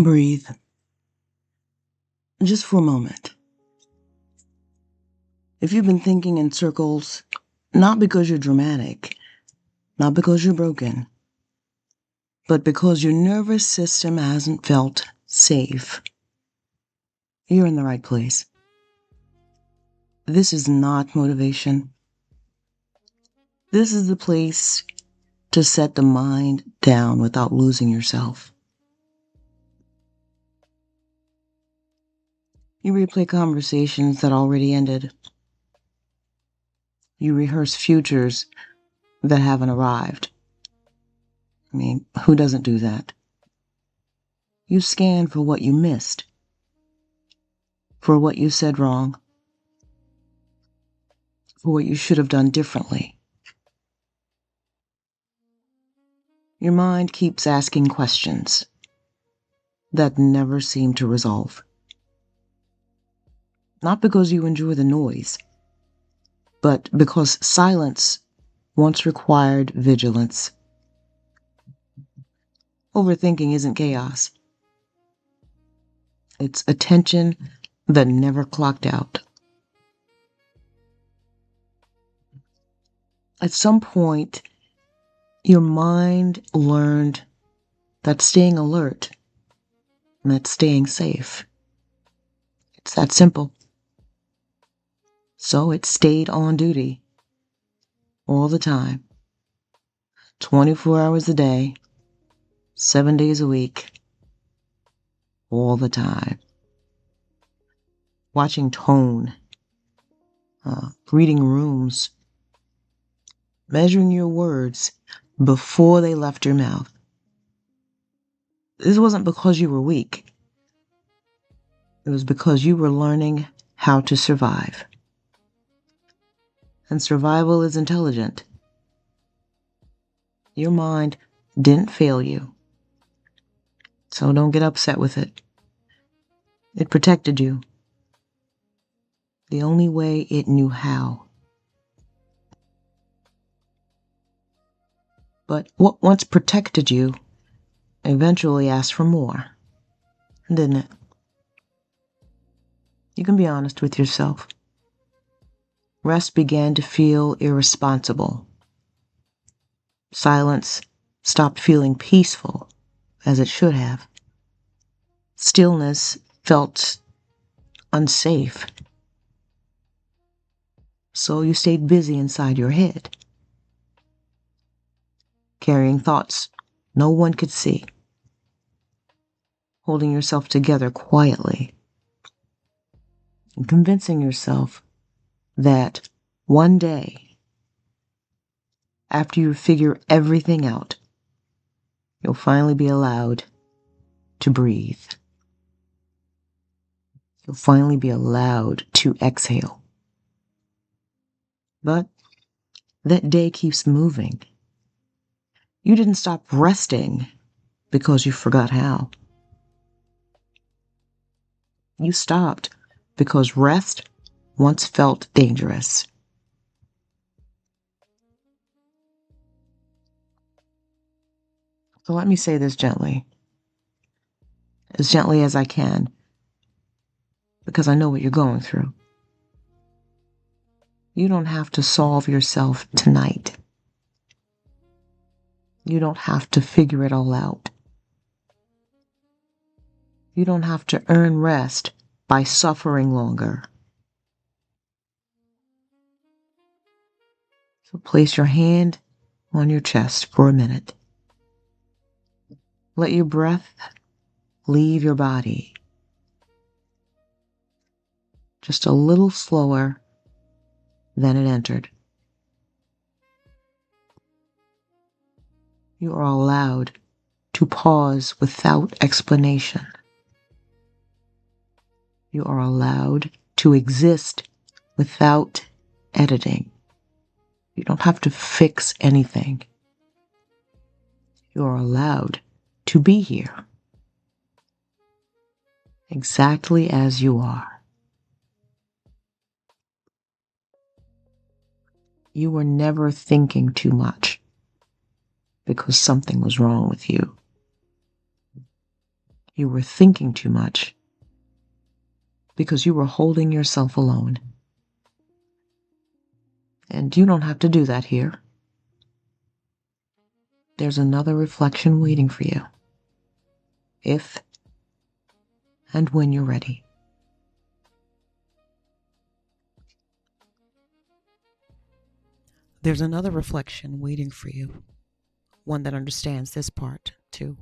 Breathe. Just for a moment. If you've been thinking in circles, not because you're dramatic, not because you're broken, but because your nervous system hasn't felt safe, you're in the right place. This is not motivation. This is the place to set the mind down without losing yourself. You replay conversations that already ended. You rehearse futures that haven't arrived. I mean, who doesn't do that? You scan for what you missed, for what you said wrong, for what you should have done differently. Your mind keeps asking questions that never seem to resolve. Not because you enjoy the noise, but because silence once required vigilance. Overthinking isn't chaos. It's attention that never clocked out. At some point, your mind learned that staying alert meant staying safe. It's that simple. So it stayed on duty all the time, 24 hours a day, 7 days a week, all the time. Watching tone, reading rooms, measuring your words before they left your mouth. This wasn't because you were weak. It was because you were learning how to survive. And survival is intelligent. Your mind didn't fail you. So don't get upset with it. It protected you the only way it knew how. But what once protected you eventually asked for more, didn't it? You can be honest with yourself. Rest began to feel irresponsible. Silence stopped feeling peaceful as it should have. Stillness felt unsafe. So you stayed busy inside your head, carrying thoughts no one could see, holding yourself together quietly, and convincing yourself that one day, after you figure everything out, you'll finally be allowed to breathe. You'll finally be allowed to exhale. But that day keeps moving. You didn't stop resting because you forgot how. You stopped because rest once felt dangerous. So let me say this gently as I can, because I know what you're going through. You don't have to solve yourself tonight. You don't have to figure it all out. You don't have to earn rest by suffering longer. So place your hand on your chest for a minute. Let your breath leave your body just a little slower than it entered. You are allowed to pause without explanation. You are allowed to exist without editing. You don't have to fix anything. You are allowed to be here, exactly as you are. You were never thinking too much because something was wrong with you. You were thinking too much because you were holding yourself alone. And you don't have to do that here. There's another reflection waiting for you, if and when you're ready. There's another reflection waiting for you, one that understands this part too.